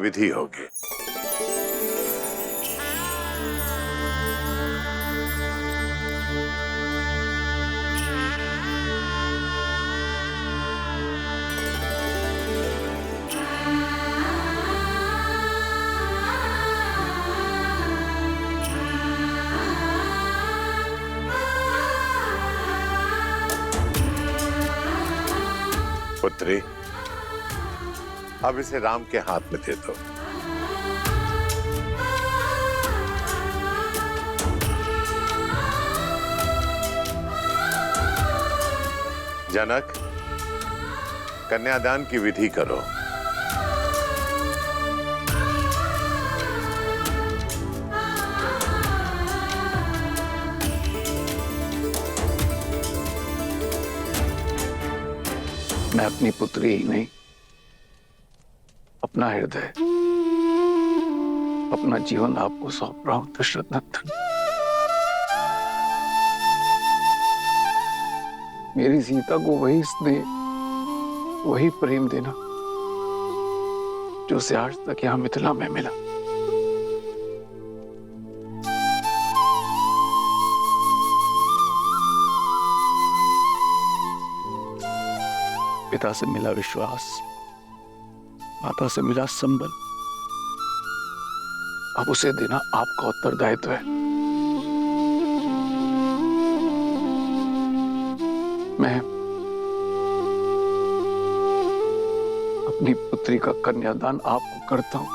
विधि होगी। पुत्री, अब इसे राम के हाथ में दे दो। जनक, कन्यादान की विधि करो। मैं अपनी पुत्री ही नहीं, अपना हृदय, अपना जीवन आपको सौंप रहा हूं दशरथ नंदन। मेरी सीता को वही स्नेह, वही प्रेम देना जो उसे आज तक यहां मिथिला में मिला। पिता से मिला विश्वास, माता से मिला संबल, अब उसे देना आपका उत्तरदायित्व है। मैं अपनी पुत्री का कन्यादान आपको करता हूं,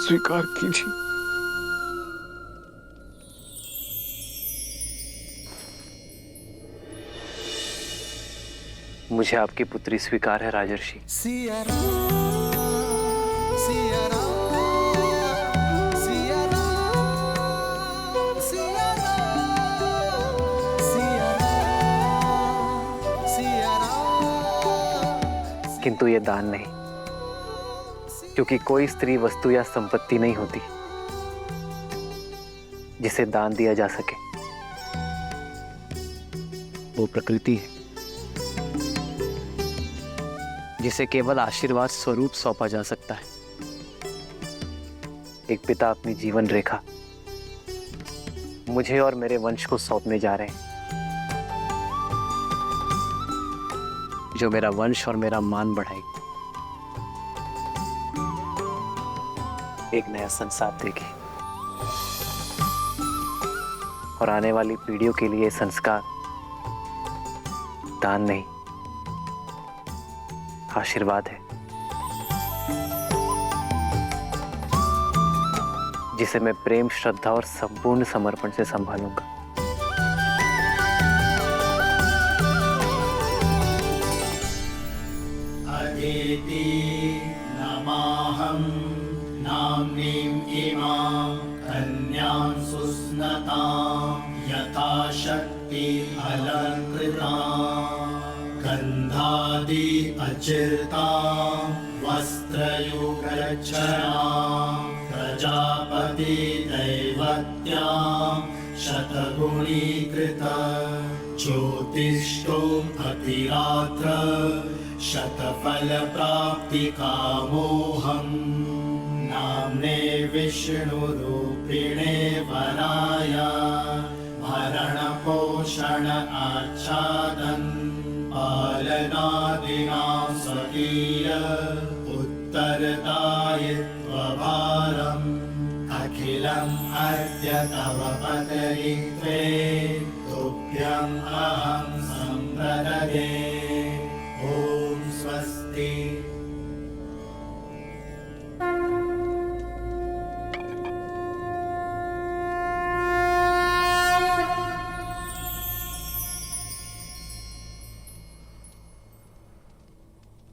स्वीकार कीजिए। मुझे आपकी पुत्री स्वीकार है राजर्षि। किंतु ये दान नहीं, क्योंकि कोई स्त्री वस्तु या संपत्ति नहीं होती जिसे दान दिया जा सके। वो प्रकृति है जिसे केवल आशीर्वाद स्वरूप सौंपा जा सकता है। एक पिता अपनी जीवन रेखा मुझे और मेरे वंश को सौंपने जा रहे हैं, जो मेरा वंश और मेरा मान बढ़ाएगी, एक नया संसार देगी और आने वाली पीढ़ियों के लिए संस्कार दान नहीं, आशीर्वाद है, जिसे मैं प्रेम, श्रद्धा और संपूर्ण समर्पण से संभालूंगा। अदिति नमाहं नाम्नीं इमां कन्यां सुस्नतां यथा शक्ति अलंकृतां गन्धादि अचिर्तां वस्त्रयुगच्छनां प्रजापति दैवत्यां शतगुणीकृत ज्योतिष्ठो अतिरात्र शतफल प्राप्ति कामोहम् नाम्ने विष्णुरूपिणे वराय भरण पोषण आच्छादन पालनादिना स्वकीय उत्तरदायित्वभारम् अखिलम् अद्य तव पदयित्वे तुभ्यम् अहं सम्प्रददे। ओम स्वस्ति।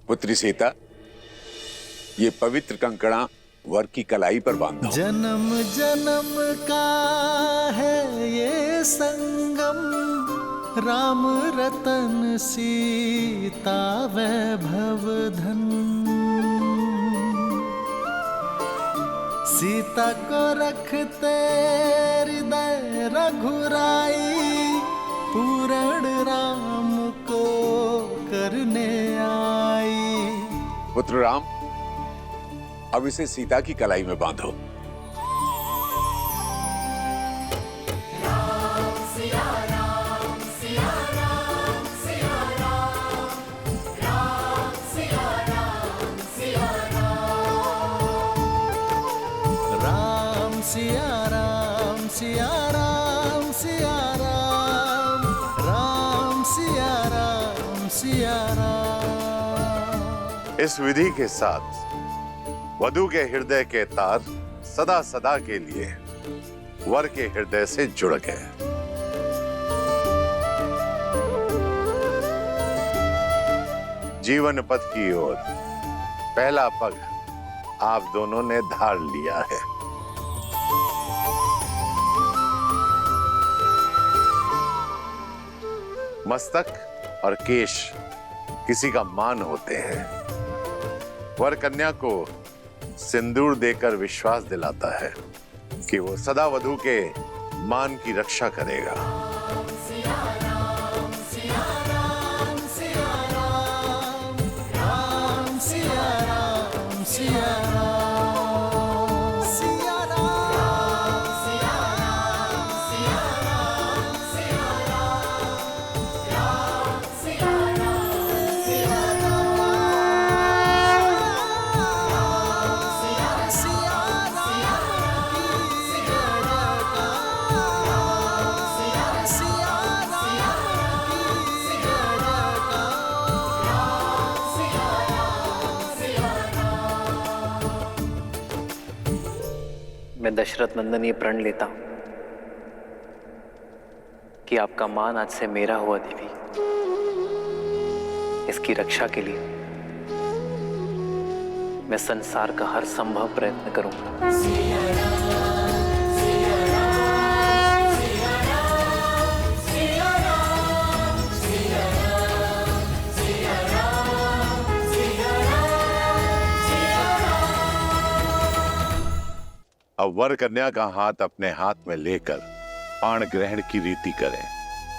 पुत्री सीता, ये पवित्र कंकड़ा वर की कलाई पर बांधो। जन्म जन्म का है ये संगम, राम रतन सीता वैभव धन। सीता को रखते हृदय रघुराई, पूर्ण राम को करने आई। पुत्र राम, अब इसे सीता की कलाई में बांधो। राम सिया राम सिया राम सिया राम, राम सिया राम सिया राम। इस विधि के साथ वधू के हृदय के तार सदा सदा के लिए वर के हृदय से जुड़ गए। जीवन पथ की ओर पहला पग आप दोनों ने धार लिया है। मस्तक और केश किसी का मान होते हैं। वर कन्या को सिंदूर देकर विश्वास दिलाता है कि वो सदा वधू के मान की रक्षा करेगा। मैं दशरथ नंदन ये प्रण लेता हूं कि आपका मान आज से मेरा हुआ देवी। इसकी रक्षा के लिए मैं संसार का हर संभव प्रयत्न करूंगा। अब वर कन्या का हाथ अपने हाथ में लेकर पाण ग्रहण की रीति करें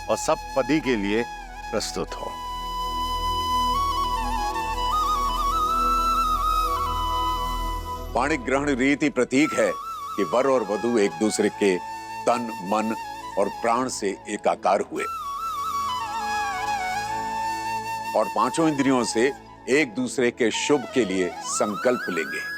और सब पति के लिए प्रस्तुत हो। पाणिक ग्रहण रीति प्रतीक है कि वर और वधू एक दूसरे के तन, मन और प्राण से एकाकार हुए और पांचों इंद्रियों से एक दूसरे के शुभ के लिए संकल्प लेंगे।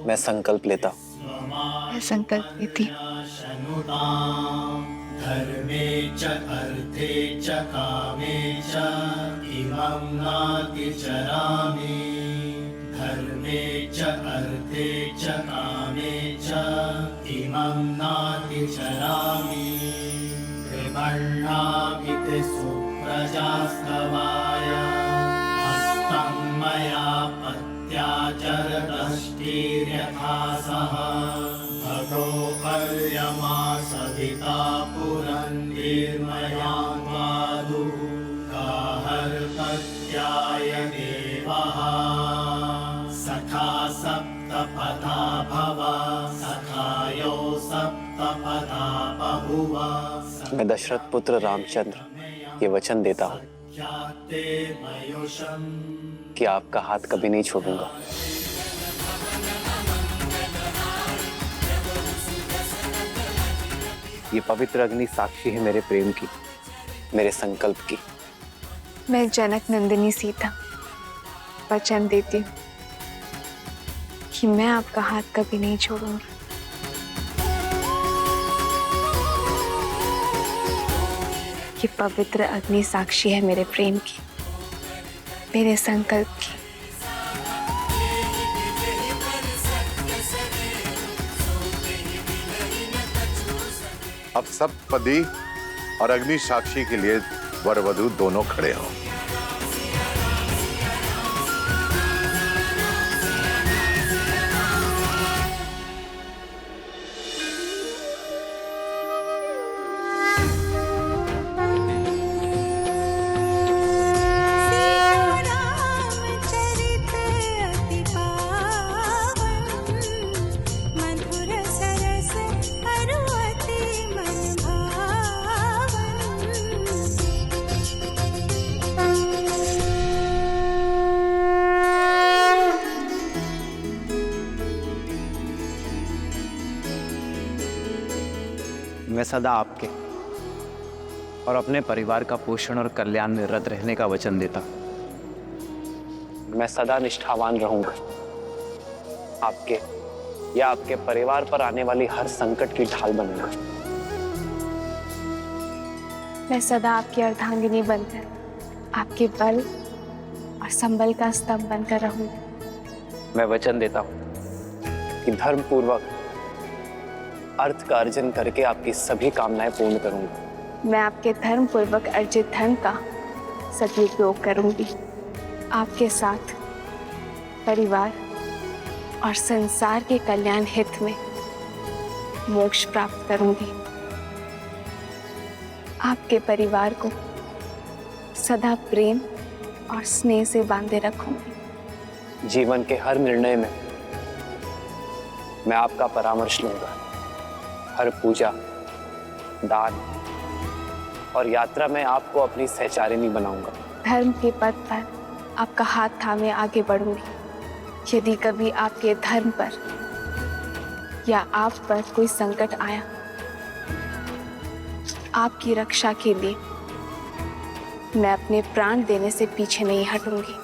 मैं संकल्प लेता हूं। मैं संकल्प लेती धर्मे च अर्थे च कामे च इमं नाति चरामि। धर्मे च अर्थे च कामे च इमं नाति चरामि। कृमण्णामिति सुप्रजास्तवाय हस्तं मया पत्याचरदष्टिर्यथा सह। भगो पर्यमा सविता पुरन्दिर्मया वादु गाहर्पत्याय देवः। सखा सप्तपथा भव सखायो सप्तपथा बभुव। मैं दशरथ पुत्र रामचंद्र ये वचन देता हूं कि आपका हाथ कभी नहीं छोड़ूंगा। ये पवित्र अग्नि साक्षी है मेरे प्रेम की, मेरे संकल्प की। मैं जनक नंदिनी सीता वचन देती हूँ कि मैं आपका हाथ कभी नहीं छोड़ूंगी। ये पवित्र अग्नि साक्षी है मेरे प्रेम की, मेरे संकल्प की। अब सब पति और अग्नि साक्षी के लिए वर वधू दोनों खड़े हों। मैं सदा आपके और अपने परिवार का पोषण और कल्याण में रत रहने का वचन देता। मैं सदा निष्ठावान रहूंगा, आपके या आपके परिवार पर आने वाली हर संकट की ढाल बनूंगा। मैं सदा आपकी अर्धांगिनी बनकर आपके बल और संबल का स्तंभ बनकर रहूंगी। मैं वचन देता हूं कि धर्म पूर्वक अर्थ का अर्जन करके आपकी सभी कामनाएं पूर्ण करूंगा। मैं आपके धर्म पूर्वक अर्जित धन का सदुपयोग करूंगी। आपके साथ परिवार और संसार के कल्याण हित में मोक्ष प्राप्त करूंगी। आपके परिवार को सदा प्रेम और स्नेह से बांधे रखूंगी। जीवन के हर निर्णय में मैं आपका परामर्श लूंगा। हर पूजा, दान और यात्रा में आपको अपनी सहचारिणी बनाऊंगा। धर्म के पथ पर आपका हाथ थामे आगे बढ़ूंगी। यदि कभी आपके धर्म पर या आप पर कोई संकट आया, आपकी रक्षा के लिए मैं अपने प्राण देने से पीछे नहीं हटूंगी।